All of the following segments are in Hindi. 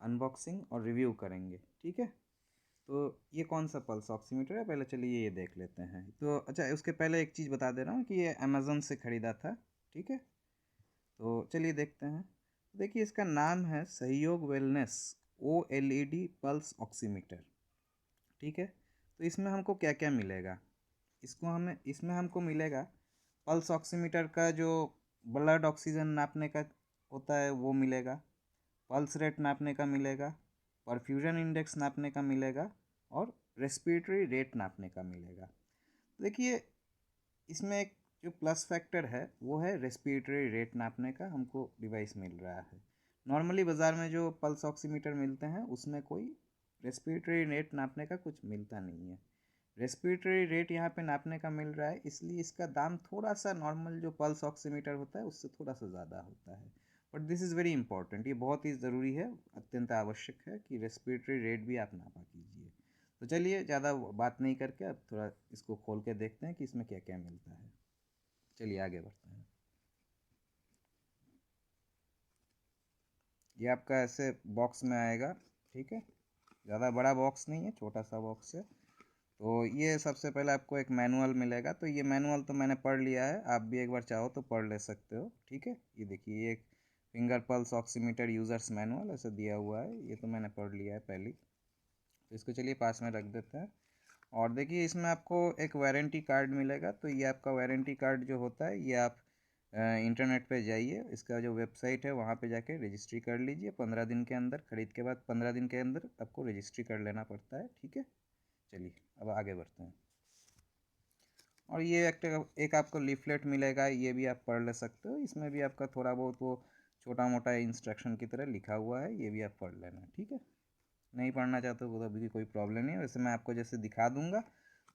अनबॉक्सिंग और रिव्यू करेंगे, ठीक है। तो ये कौन सा पल्स ऑक्सीमीटर है, पहले चलिए ये देख लेते हैं। तो अच्छा, उसके पहले एक चीज़ बता दे रहा हूँ कि ये अमेज़न से ख़रीदा था, ठीक है। तो चलिए देखते हैं। देखिए इसका नाम है सहयोग वेलनेस OLED पल्स ऑक्सीमीटर, ठीक है। तो इसमें हमको क्या क्या मिलेगा, इसमें हमको मिलेगा पल्स ऑक्सीमीटर का जो ब्लड ऑक्सीजन नापने का होता है वो मिलेगा, पल्स रेट नापने का मिलेगा, परफ्यूजन इंडेक्स नापने का मिलेगा और रेस्पिरेटरी रेट नापने का मिलेगा। देखिए इसमें एक जो प्लस फैक्टर है वो है रेस्पिरेटरी रेट नापने का हमको डिवाइस मिल रहा है। नॉर्मली बाज़ार में जो पल्स ऑक्सीमीटर मिलते हैं उसमें कोई रेस्पिरेटरी रेट नापने का कुछ मिलता नहीं है। रेस्पिरेटरी रेट यहाँ पे नापने का मिल रहा है, इसलिए इसका दाम थोड़ा सा नॉर्मल जो पल्स ऑक्सीमीटर होता है उससे थोड़ा सा ज़्यादा होता है। But this is very important, ये बहुत ही ज़रूरी है, अत्यंत आवश्यक है कि रेस्पिरेटरी रेट भी आप नापा कीजिए। तो चलिए ज़्यादा बात नहीं करके अब थोड़ा इसको खोल के देखते हैं कि इसमें क्या क्या मिलता है। चलिए आगे बढ़ते हैं। ये आपका ऐसे बॉक्स में आएगा, ठीक है। ज़्यादा बड़ा बॉक्स नहीं है, छोटा सा बॉक्स है। तो ये सबसे पहले आपको एक मैनुअल मिलेगा। तो ये मैनुअल तो मैंने पढ़ लिया है, आप भी एक बार चाहो तो पढ़ ले सकते हो, ठीक है। ये देखिए ये एक finger pulse oximeter users manual ऐसा दिया हुआ है, ये तो मैंने पढ़ लिया है पहले। तो इसको चलिए पास में रख देते हैं। और देखिए इसमें आपको एक वारंटी कार्ड मिलेगा। तो ये आपका वारंटी कार्ड जो होता है ये आप इंटरनेट पे जाइए, इसका जो वेबसाइट है वहाँ पे जाके रजिस्ट्री कर लीजिए। 15 दिन के अंदर, ख़रीद के बाद 15 दिन के अंदर आपको रजिस्ट्री कर लेना पड़ता है, ठीक है। चलिए अब आगे बढ़ते हैं। और ये एक आपको लीफलेट मिलेगा, ये भी आप पढ़ ले सकते हो। इसमें भी आपका थोड़ा बहुत वो छोटा मोटा इंस्ट्रक्शन की तरह लिखा हुआ है, ये भी आप पढ़ लेना, ठीक है। नहीं पढ़ना चाहते हो तो अभी कोई प्रॉब्लम नहीं है, वैसे मैं आपको जैसे दिखा दूंगा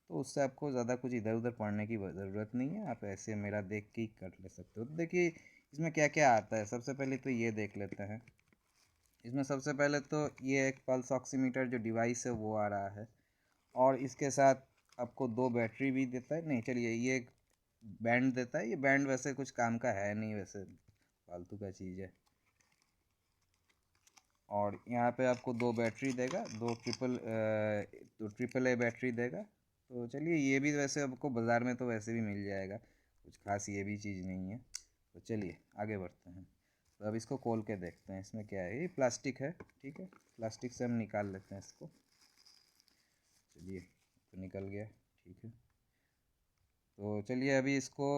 तो उससे आपको ज़्यादा कुछ इधर उधर पढ़ने की ज़रूरत नहीं है, आप ऐसे मेरा देख के ही कर ले सकते हो। तो देखिए इसमें क्या क्या आता है, सबसे पहले तो ये देख लेते हैं। इसमें सबसे पहले तो ये एक पल्स ऑक्सीमीटर जो डिवाइस है वो आ रहा है, और इसके साथ आपको 2 बैटरी भी देता है। नहीं चलिए ये एक बैंड देता है, ये बैंड वैसे कुछ काम का है नहीं, वैसे फालतू का चीज़ है। और यहाँ पे आपको 2 बैटरी देगा, दो ट्रिपल ए बैटरी देगा। तो चलिए ये भी वैसे आपको बाज़ार में तो वैसे भी मिल जाएगा, कुछ खास ये भी चीज़ नहीं है। तो चलिए आगे बढ़ते हैं। तो अब इसको खोल के देखते हैं इसमें क्या है। ये प्लास्टिक है, ठीक है, प्लास्टिक से हम निकाल लेते हैं इसको। चलिए तो निकल गया, ठीक है। तो चलिए अभी इसको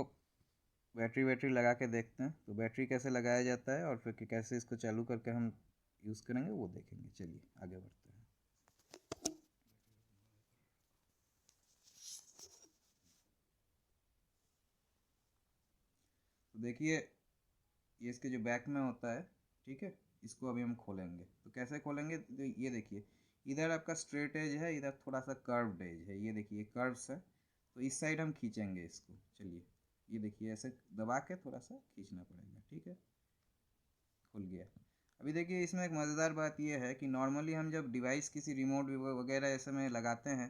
बैटरी लगा के देखते हैं। तो बैटरी कैसे लगाया जाता है और फिर कैसे इसको चालू करके हम यूज़ करेंगे वो देखेंगे। चलिए आगे बढ़ते हैं। तो देखिए ये इसके जो बैक में होता है, ठीक है, इसको अभी हम खोलेंगे। तो कैसे खोलेंगे, तो ये देखिए इधर आपका स्ट्रेट एज है, इधर थोड़ा सा कर्व्ड एज है, ये देखिए कर्व्स है। तो इस साइड हम खींचेंगे इसको। चलिए ये देखिए ऐसे दबा के थोड़ा सा खींचना पड़ेगा, ठीक है। खुल गया। अभी देखिए इसमें एक मज़ेदार बात यह है कि नॉर्मली हम जब डिवाइस किसी रिमोट वगैरह ऐसे में लगाते हैं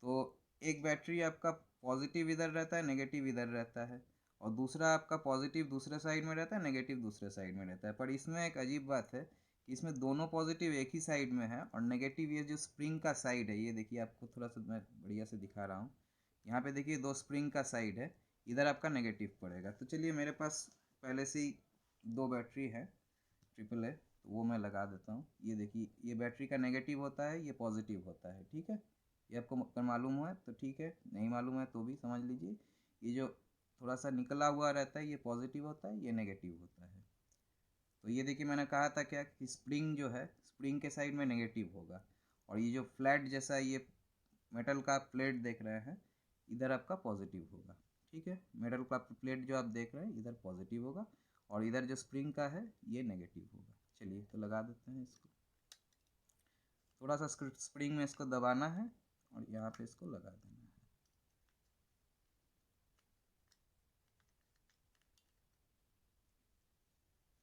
तो एक बैटरी आपका पॉजिटिव इधर रहता है, नेगेटिव इधर रहता है, और दूसरा आपका पॉजिटिव दूसरे साइड में रहता है, नेगेटिव दूसरे साइड में रहता है। पर इसमें एक अजीब बात है कि इसमें दोनों पॉजिटिव एक ही साइड में है और नेगेटिव ये जो स्प्रिंग का साइड है, ये देखिए आपको थोड़ा सा मैं बढ़िया से दिखा रहा हूँ। यहाँ पे देखिए 2 स्प्रिंग का साइड है, इधर आपका नेगेटिव पड़ेगा। तो चलिए मेरे पास पहले से ही 2 बैटरी है ट्रिपल ए, तो वो मैं लगा देता हूँ। ये देखिए ये बैटरी का नेगेटिव होता है, ये पॉजिटिव होता है, ठीक है। ये आपको अगर मालूम हुआ तो ठीक है, नहीं मालूम है तो भी समझ लीजिए। ये जो थोड़ा सा निकला हुआ रहता है ये पॉजिटिव होता है, ये नेगेटिव होता है। तो ये देखिए मैंने कहा था क्या कि स्प्रिंग जो है, स्प्रिंग के साइड में नेगेटिव होगा, और ये जो फ्लैट जैसा ये मेटल का प्लेट देख रहे हैं इधर आपका पॉजिटिव होगा, ठीक है। मेटल का प्लेट जो आप देख रहे हैं इधर पॉजिटिव होगा, और इधर जो स्प्रिंग का है ये नेगेटिव होगा। चलिए तो लगा देते हैं इसको। थोड़ा सा स्प्रिंग में इसको दबाना है और यहाँ पे इसको लगा देना है।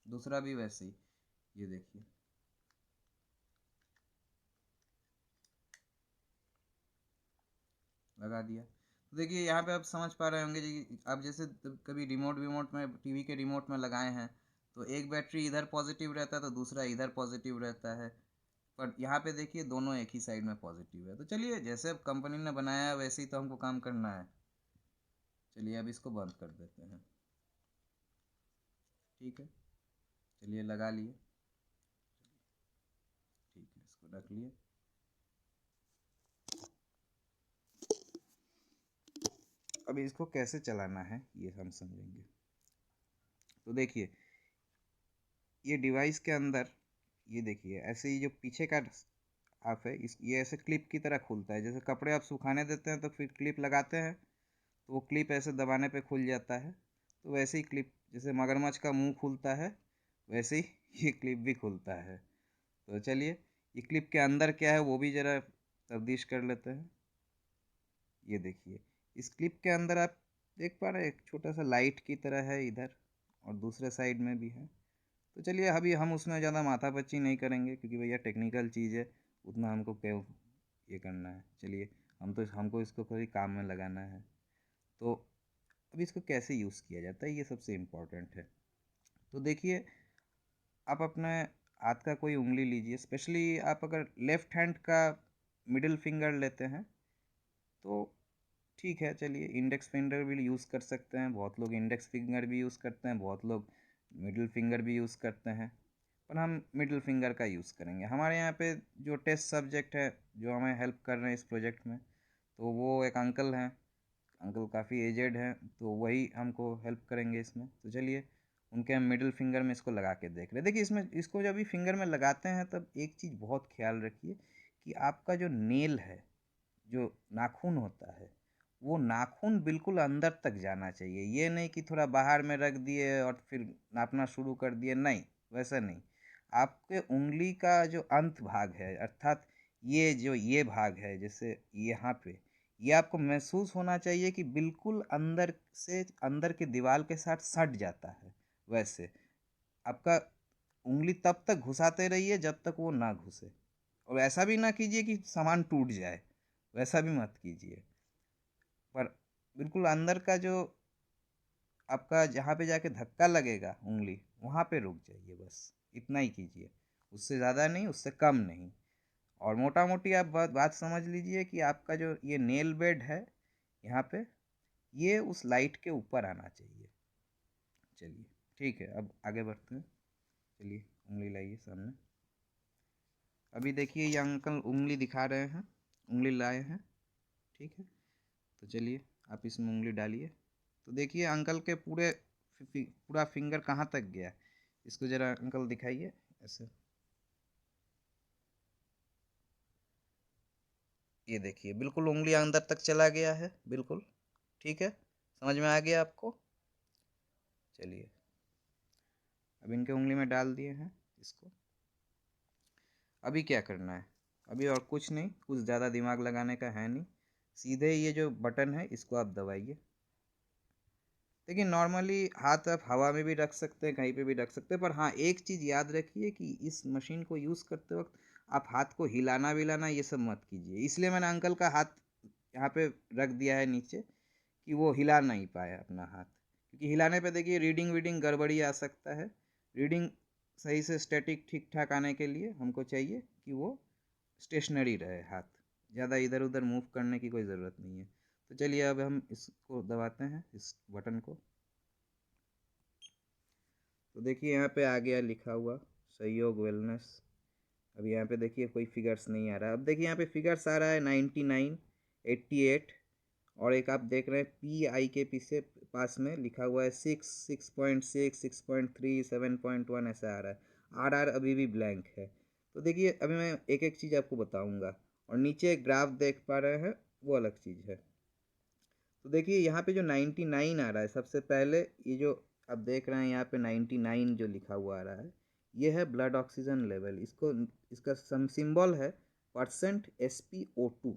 दूसरा भी वैसे ही, ये देखिए लगा दिया। तो देखिए यहाँ पे आप समझ पा रहे होंगे जी, आप जैसे कभी रिमोट विमोट में टीवी के रिमोट में लगाए हैं तो एक बैटरी इधर पॉजिटिव रहता है तो दूसरा इधर पॉजिटिव रहता है। पर यहाँ पे देखिए दोनों एक ही साइड में पॉजिटिव है। तो चलिए जैसे कंपनी ने बनाया है वैसे ही तो हमको काम करना है। चलिए अब इसको बंद कर देते हैं। ठीक है, चलिए लगा लिए। ठीक है, इसको रख लिए। अभी इसको कैसे चलाना है ये हम समझेंगे। तो देखिए ये डिवाइस के अंदर ये देखिए ऐसे ही जो पीछे का आप है इस ये ऐसे क्लिप की तरह खुलता है। जैसे कपड़े आप सुखाने देते हैं तो फिर क्लिप लगाते हैं तो वो क्लिप ऐसे दबाने पे खुल जाता है। तो वैसे ही क्लिप जैसे मगरमच्छ का मुंह खुलता है वैसे ही ये क्लिप भी खुलता है। तो चलिए ये क्लिप के अंदर क्या है वो भी ज़रा तफ्तीश कर लेते हैं। ये देखिए इस क्लिप के अंदर आप देख पा रहे हैं एक छोटा सा लाइट की तरह है इधर और दूसरे साइड में भी है। तो चलिए अभी हम उसमें ज़्यादा माथापच्ची नहीं करेंगे क्योंकि भैया टेक्निकल चीज़ है, उतना हमको क्यों ये करना है। चलिए हमको इसको कोई काम में लगाना है। तो अब इसको कैसे यूज़ किया जाता है ये सबसे इम्पोर्टेंट है। तो देखिए आप अपने हाथ का कोई उंगली लीजिए, स्पेशली आप अगर लेफ़्ट हैंड का मिडिल फिंगर लेते हैं तो ठीक है। चलिए इंडेक्स फिंगर भी यूज़ कर सकते हैं, बहुत लोग इंडेक्स फिंगर भी यूज़ करते हैं, बहुत लोग मिडिल फिंगर भी यूज़ करते हैं, पर हम मिडिल फिंगर का यूज़ करेंगे। हमारे यहाँ पे जो टेस्ट सब्जेक्ट है जो हमें हेल्प कर रहे हैं इस प्रोजेक्ट में, तो वो एक अंकल हैं। अंकल काफ़ी एजेड हैं तो वही हमको हेल्प करेंगे इसमें। तो चलिए उनके हम मिडिल फिंगर में इसको लगा के देख रहे हैं। देखिए इसमें इसको जब भी फिंगर में लगाते हैं तब एक चीज़ बहुत ख्याल रखिए कि आपका जो नेल है, जो नाखून होता है, वो नाखून बिल्कुल अंदर तक जाना चाहिए। ये नहीं कि थोड़ा बाहर में रख दिए और फिर नापना शुरू कर दिए, नहीं, वैसा नहीं। आपके उंगली का जो अंत भाग है अर्थात ये जो ये भाग है जैसे यहाँ पे, ये आपको महसूस होना चाहिए कि बिल्कुल अंदर से अंदर के दीवार के साथ सट जाता है। वैसे आपका उंगली तब तक घुसाते रहिए जब तक वो ना घुसे, और ऐसा भी ना कीजिए कि सामान टूट जाए, वैसा भी मत कीजिए। पर बिल्कुल अंदर का जो आपका जहाँ पे जाके धक्का लगेगा उंगली वहाँ पे रुक जाइए, बस इतना ही कीजिए, उससे ज़्यादा नहीं, उससे कम नहीं। और मोटा मोटी आप बात समझ लीजिए कि आपका जो ये नेल बेड है यहाँ पे, ये उस लाइट के ऊपर आना चाहिए। चलिए ठीक है, अब आगे बढ़ते हैं। चलिए उंगली लाइए सामने। अभी देखिए ये अंकल उंगली दिखा रहे हैं, उंगली लाए हैं। ठीक है, तो चलिए आप इसमें उंगली डालिए। तो देखिए अंकल के पूरा फिंगर कहाँ तक गया, इसको ज़रा अंकल दिखाइए ऐसे। ये देखिए बिल्कुल उंगली अंदर तक चला गया है, बिल्कुल ठीक है, समझ में आ गया आपको। चलिए अब इनके उंगली में डाल दिए हैं इसको। अभी क्या करना है, अभी और कुछ नहीं, कुछ ज़्यादा दिमाग लगाने का है नहीं, सीधे ये जो बटन है इसको आप दबाइए। देखिए नॉर्मली हाथ आप हवा में भी रख सकते हैं, कहीं पे भी रख सकते हैं, पर हाँ एक चीज़ याद रखिए कि इस मशीन को यूज़ करते वक्त आप हाथ को हिलाना विलाना ये सब मत कीजिए। इसलिए मैंने अंकल का हाथ यहाँ पे रख दिया है नीचे कि वो हिला नहीं पाए अपना हाथ, क्योंकि हिलाने पे देखिए रीडिंग वीडिंग गड़बड़ी आ सकता है। रीडिंग सही से स्टैटिक ठीक ठाक आने के लिए हमको चाहिए कि वो स्टेशनरी रहे हाथ, ज़्यादा इधर उधर मूव करने की कोई ज़रूरत नहीं है। तो चलिए अब हम इसको दबाते हैं इस बटन को। तो देखिए यहाँ पे आ गया लिखा हुआ सहयोग वेलनेस। अब यहाँ पे देखिए कोई फिगर्स नहीं आ रहा। अब देखिए यहाँ पे फिगर्स आ रहा है 99, 88, और एक आप देख रहे हैं PI के पीछे पास में लिखा हुआ है 6, 6.6, 6.3, 7.1 ऐसा आ रहा है। RR अभी भी ब्लैंक है। तो देखिए अभी मैं एक एक चीज़ आपको बताऊंगा, और नीचे एक ग्राफ देख पा रहे हैं वो अलग चीज़ है। तो देखिए यहाँ पे जो 99 आ रहा है सबसे पहले, ये जो आप देख रहे हैं यहाँ पे 99 जो लिखा हुआ आ रहा है, ये है ब्लड ऑक्सीजन लेवल। इसको इसका सिंबल है %SpO2।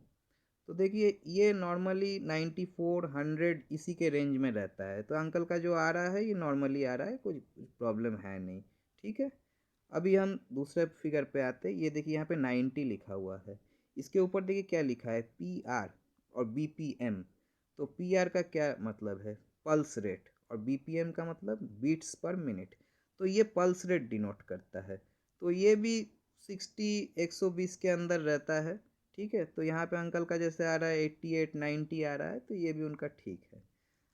तो देखिए ये नॉर्मली 94, 100 इसी के रेंज में रहता है। तो अंकल का जो आ रहा है ये नॉर्मली आ रहा है, कुछ प्रॉब्लम है नहीं। ठीक है, अभी हम दूसरे फिगर पे आते हैं। ये देखिए यहाँ पे 90 लिखा हुआ है, इसके ऊपर देखिए क्या लिखा है PR और BPM। तो PR का क्या मतलब है, पल्स रेट, और BPM का मतलब बीट्स पर मिनट। तो ये पल्स रेट डिनोट करता है। तो ये भी 60 120 के अंदर रहता है, ठीक है। तो यहाँ पे अंकल का जैसे आ रहा है 88 90 आ रहा है, तो ये भी उनका ठीक है।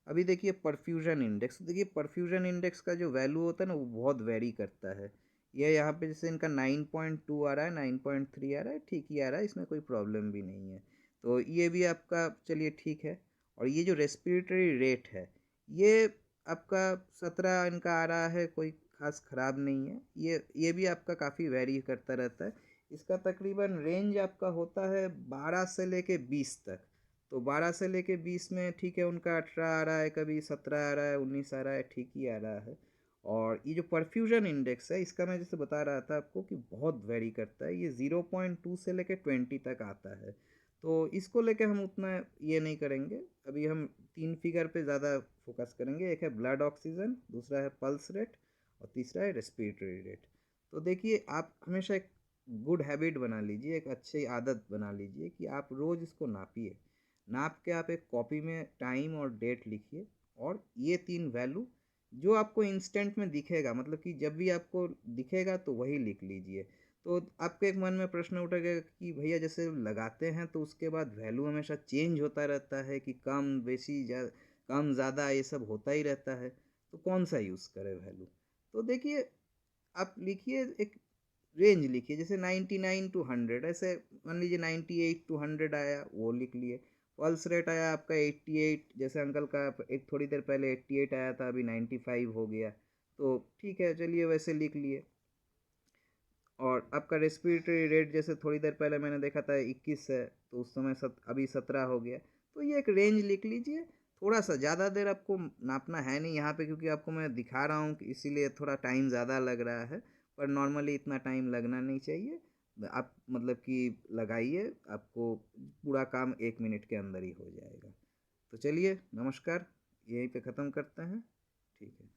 अभी देखिए परफ्यूजन इंडेक्स, देखिए परफ्यूजन इंडेक्स का जो वैल्यू होता है ना वो बहुत वेरी करता है। ये यहाँ पे जैसे इनका 9.2 आ रहा है, 9.3 आ रहा है, ठीक ही आ रहा है, इसमें कोई प्रॉब्लम भी नहीं है। तो ये भी आपका चलिए ठीक है। और ये जो रेस्पिरेटरी रेट है, ये आपका 17 इनका आ रहा है, कोई खास ख़राब नहीं है। ये भी आपका काफ़ी वेरी करता रहता है। इसका तकरीबन रेंज आपका होता है 12 से लेके 20 तक। तो 12 से लेके 20 में ठीक है, उनका 18 आ रहा है, कभी 17 आ रहा है, 19 आ रहा है, ठीक ही आ रहा है। और ये जो परफ्यूजन इंडेक्स है, इसका मैं जैसे बता रहा था आपको कि बहुत वेरी करता है, ये 0.2 से लेके 20 तक आता है। तो इसको लेके हम उतना ये नहीं करेंगे, अभी हम 3 फिगर पे ज़्यादा फोकस करेंगे। एक है ब्लड ऑक्सीजन, दूसरा है पल्स रेट, और तीसरा है रेस्पिरेटरी रेट। तो देखिए, आप हमेशा एक गुड हैबिट बना लीजिए, एक अच्छी आदत बना लीजिए कि आप रोज़ इसको नापिए। नाप के आप एक कॉपी में टाइम और डेट लिखिए, और ये 3 वैल्यू जो आपको इंस्टेंट में दिखेगा, मतलब कि जब भी आपको दिखेगा तो वही लिख लीजिए। तो आपके एक मन में प्रश्न उठेगा कि भैया जैसे लगाते हैं तो उसके बाद वैल्यू हमेशा चेंज होता रहता है कि कम बेसी कम ज़्यादा ये सब होता ही रहता है, तो कौन सा यूज़ करें वैल्यू। तो देखिए, आप लिखिए, एक रेंज लिखिए, जैसे 99 टू 100, ऐसे मान लीजिए 98 टू 100 आया, वो लिख लिए। पल्स रेट आया आपका 88, जैसे अंकल का एक थोड़ी देर पहले 88 आया था, अभी 95 हो गया, तो ठीक है, चलिए वैसे लिख लिए। और आपका रेस्पिरेटरी रेट जैसे थोड़ी देर पहले मैंने देखा था 21 है, तो उस समय अभी 17 हो गया। तो ये एक रेंज लिख लीजिए। थोड़ा सा ज़्यादा देर आपको नापना है नहीं यहाँ पे, क्योंकि आपको मैं दिखा रहा हूँ कि इसीलिए थोड़ा टाइम ज़्यादा लग रहा है, पर नॉर्मली इतना टाइम लगना नहीं चाहिए। आप मतलब कि लगाइए, आपको पूरा काम 1 मिनट के अंदर ही हो जाएगा। तो चलिए, नमस्कार, यहीं पे ख़त्म करते हैं। ठीक है।